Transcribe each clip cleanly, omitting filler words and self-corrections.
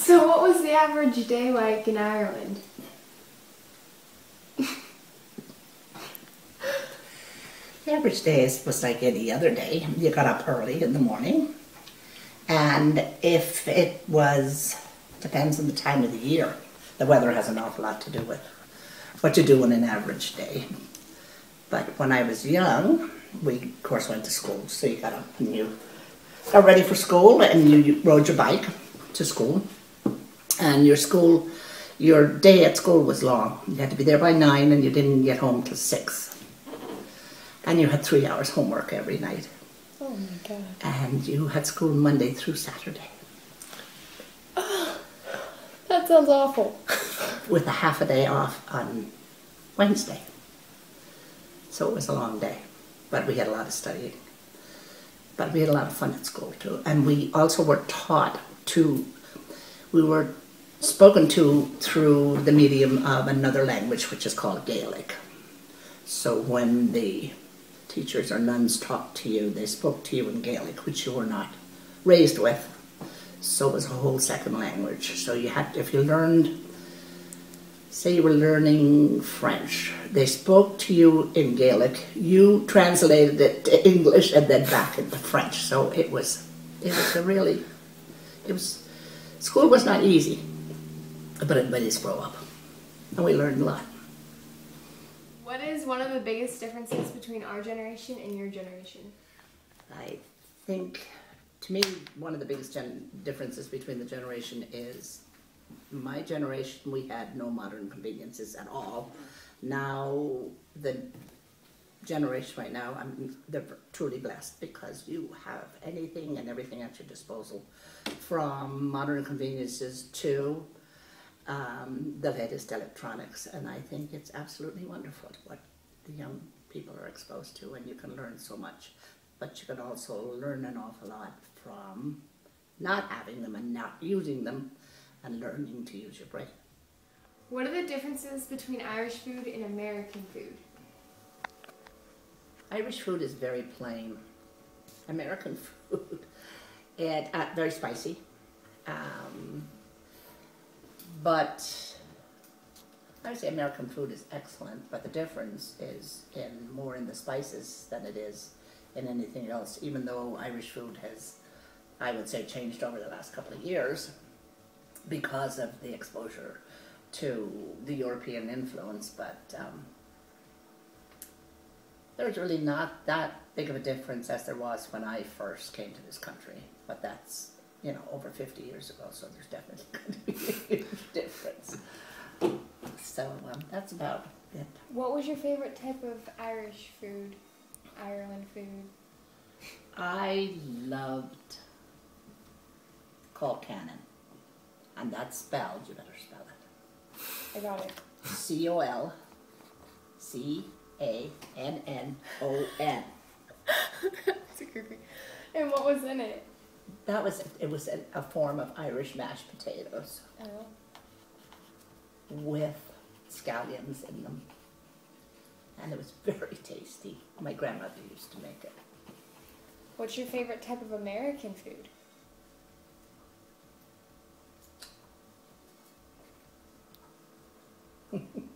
So what was the average day like in Ireland? The average day was like any other day. You got up early in the morning, and if it was, depends on the time of the year. The weather has an awful lot to do with what you do on an average day. But when I was young, we of course went to school, so you got up and you got ready for school, and you rode your bike to school, and your day at school was long. You had to be there by 9 and you didn't get home till 6. And you had 3 hours homework every night. Oh my God. And you had school Monday through Saturday. That sounds awful. With a half a day off on Wednesday. So it was a long day. But we had a lot of studying. But we had a lot of fun at school too. And we also were taught we were spoken to through the medium of another language, which is called Gaelic. So when the teachers or nuns talked to you, they spoke to you in Gaelic, which you were not raised with. So it was a whole second language. So you had, if you learned, say you were learning French, they spoke to you in Gaelic, you translated it to English and then back into French. So school was not easy, but it made us grow up. And we learned a lot. What is one of the biggest differences between our generation and your generation? I think, to me, one of the biggest differences between the generation is my generation, we had no modern conveniences at all. Now, the generation right now, they're truly blessed because you have anything and everything at your disposal, from modern conveniences to the latest electronics, and I think it's absolutely wonderful what the young people are exposed to, and you can learn so much. But you can also learn an awful lot from not having them and not using them, and learning to use your brain. What are the differences between Irish food and American food? Irish food is very plain. American food, very spicy. But I would say American food is excellent, but the difference is more in the spices than it is in anything else, even though Irish food has, I would say, changed over the last couple of years because of the exposure to the European influence, but there's really not that big of a difference as there was when I first came to this country, but that's, over 50 years ago, so there's definitely going to be a huge difference. So that's about it. What was your favorite type of Irish food, Ireland food? I loved colcannon, and that's spelled, you better spell it. I got it. C-O-L-C-A-N-N-O-N. That's creepy. And what was in it? It was a form of Irish mashed potatoes. Oh. With scallions in them. And it was very tasty. My grandmother used to make it. What's your favorite type of American food?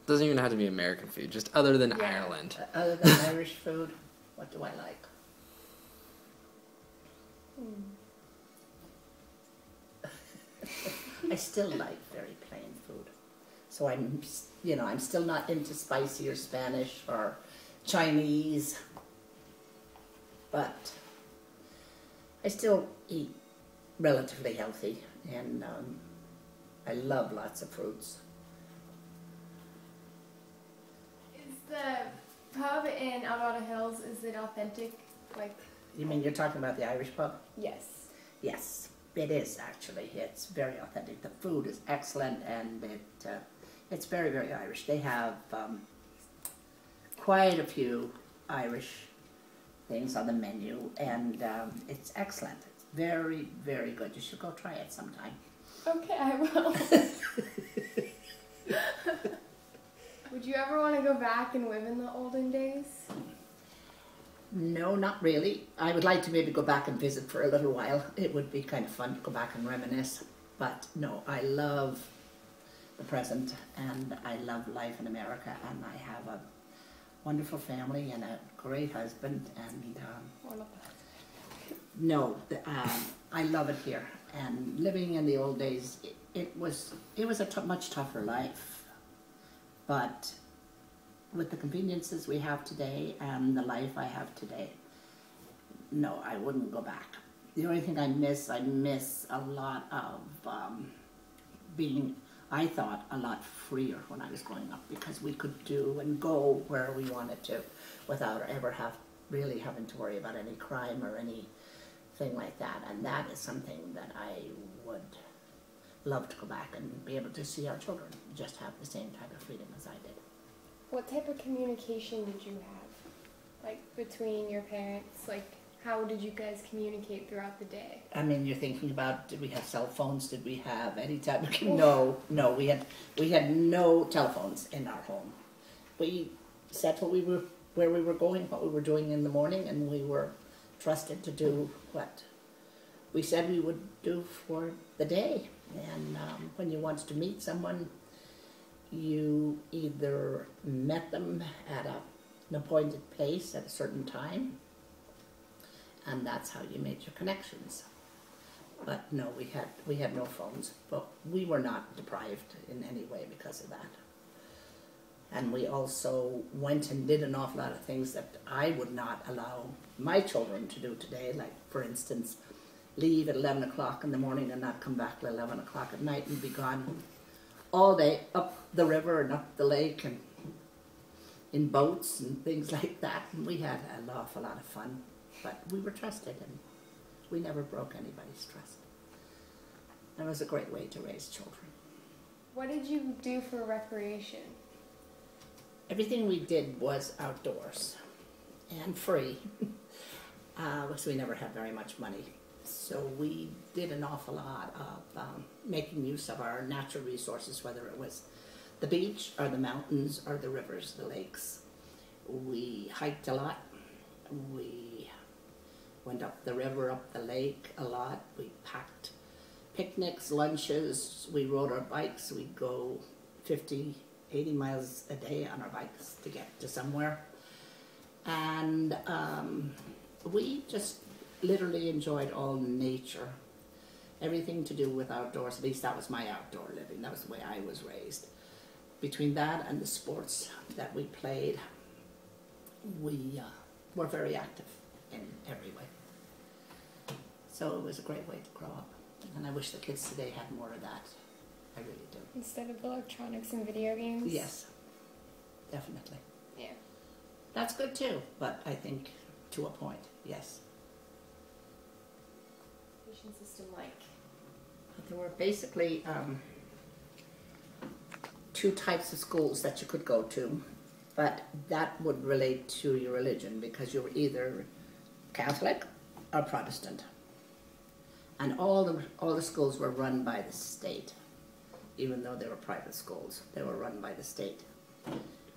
Doesn't even have to be American food, just other than Ireland. Other than Irish food, what do I like? I still like very plain food. So I'm still not into spicy or Spanish or Chinese, but I still eat relatively healthy, and I love lots of fruits. Is the pub in Alberta Hills, is it authentic? You mean you're talking about the Irish pub? Yes. Yes, it is actually. It's very authentic. The food is excellent, and it's very, very Irish. They have quite a few Irish things on the menu, and it's excellent. It's very, very good. You should go try it sometime. Okay, I will. Would you ever want to go back and live in the olden days? No, not really. I would like to maybe go back and visit for a little while. It would be kind of fun to go back and reminisce. But no, I love the present, and I love life in America, and I have a wonderful family and a great husband, and no, I love it here. And living in the old days, it was a much tougher life, but with the conveniences we have today and the life I have today, no, I wouldn't go back. The only thing I miss a lot of being, I thought, a lot freer when I was growing up, because we could do and go where we wanted to without ever really having to worry about any crime or anything like that. And that is something that I would love to go back and be able to see our children just have the same type of freedom as I did. What type of communication did you have, like, between your parents? Like, how did you guys communicate throughout the day? I mean, you're thinking about, did we have cell phones? Did we have any type of... No, we had no telephones in our home. We said where we were going, what we were doing in the morning, and we were trusted to do what we said we would do for the day. And when you wanted to meet someone, you either met them at an appointed place at a certain time, and that's how you made your connections. But no, we had no phones, but we were not deprived in any way because of that. And we also went and did an awful lot of things that I would not allow my children to do today, like, for instance, leave at 11 o'clock in the morning and not come back till 11 o'clock at night and be gone all day up the river and up the lake and in boats and things like that. And we had an awful lot of fun, but we were trusted and we never broke anybody's trust. It was a great way to raise children. What did you do for recreation? Everything we did was outdoors and free, because we never had very much money. So we did an awful lot of making use of our natural resources, whether it was the beach or the mountains or the rivers, the lakes. We hiked a lot. We went up the river, up the lake a lot. We packed picnics, lunches. We rode our bikes. We'd go 50, 80 miles a day on our bikes to get to somewhere. And we just literally enjoyed all nature, everything to do with outdoors. At least that was my outdoor living. That was the way I was raised. Between that and the sports that we played, we were very active in every way. So it was a great way to grow up. And I wish the kids today had more of that. I really do. Instead of electronics and video games? Yes, definitely. Yeah. That's good too, but I think to a point, yes. Education system like? There were basically two types of schools that you could go to, but that would relate to your religion, because you were either Catholic or Protestant. And all the schools were run by the state. Even though they were private schools, they were run by the state.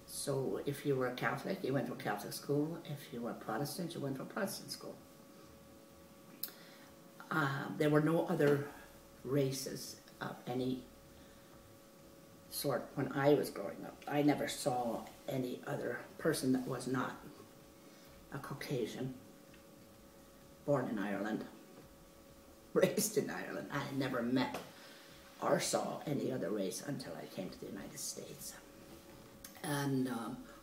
So if you were a Catholic, you went to a Catholic school. If you were Protestant, you went to a Protestant school. There were no other races of any sort when I was growing up. I never saw any other person that was not a Caucasian, born in Ireland, raised in Ireland. I never met or saw any other race until I came to the United States. And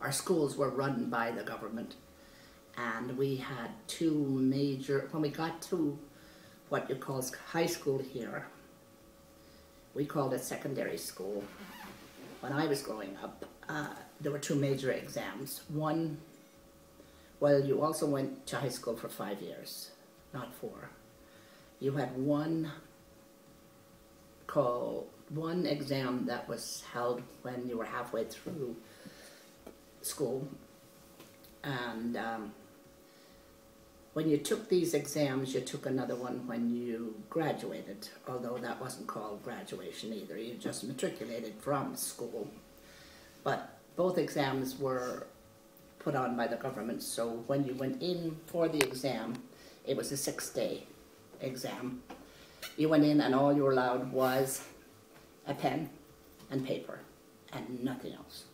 our schools were run by the government, and we had two major, when we got to what you call high school here, we called it secondary school. When I was growing up, there were two major exams. One, well, you also went to high school for 5 years, not 4. You had one exam that was held when you were halfway through school, and when you took these exams, you took another one when you graduated, although that wasn't called graduation either. You just matriculated from school. But both exams were put on by the government, so when you went in for the exam, it was a 6-day exam. You went in and all you were allowed was a pen and paper and nothing else.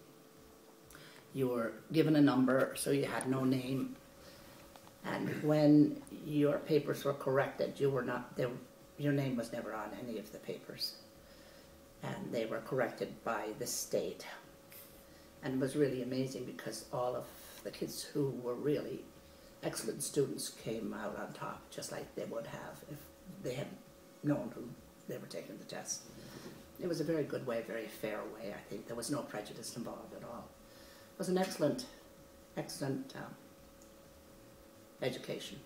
You were given a number, so you had no name. And when your papers were corrected, you were not, your name was never on any of the papers. And they were corrected by the state. And it was really amazing because all of the kids who were really excellent students came out on top, just like they would have if they had known who they were taking the test. It was a very good way, very fair way, I think. There was no prejudice involved at all. It was an excellent education.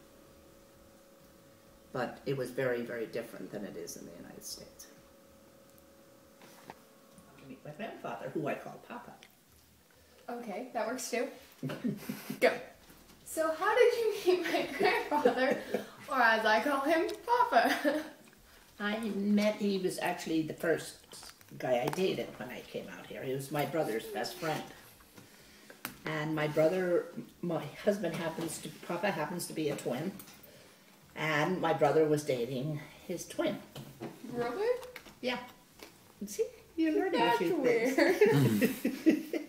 But it was very, very different than it is in the United States. To meet my grandfather, who I call Papa. Okay, that works too. Go. So how did you meet my grandfather, or as I call him, Papa? He was actually the first guy I dated when I came out here. He was my brother's best friend. And my husband Papa happens to be a twin. And my brother was dating his twin. Brother? Yeah. See, you're learning a few That's things. weird.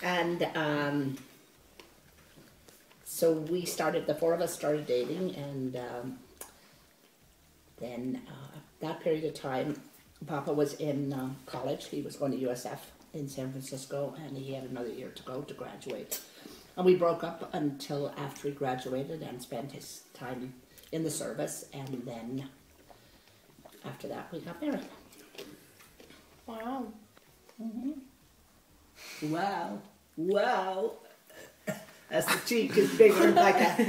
And so the four of us started dating, and then that period of time, Papa was in college. He was going to USF in San Francisco, and he had another year to go to graduate. And we broke up until after he graduated and spent his time in the service, and then after that we got married. Wow. Wow. Wow. As the cheek is bigger, like a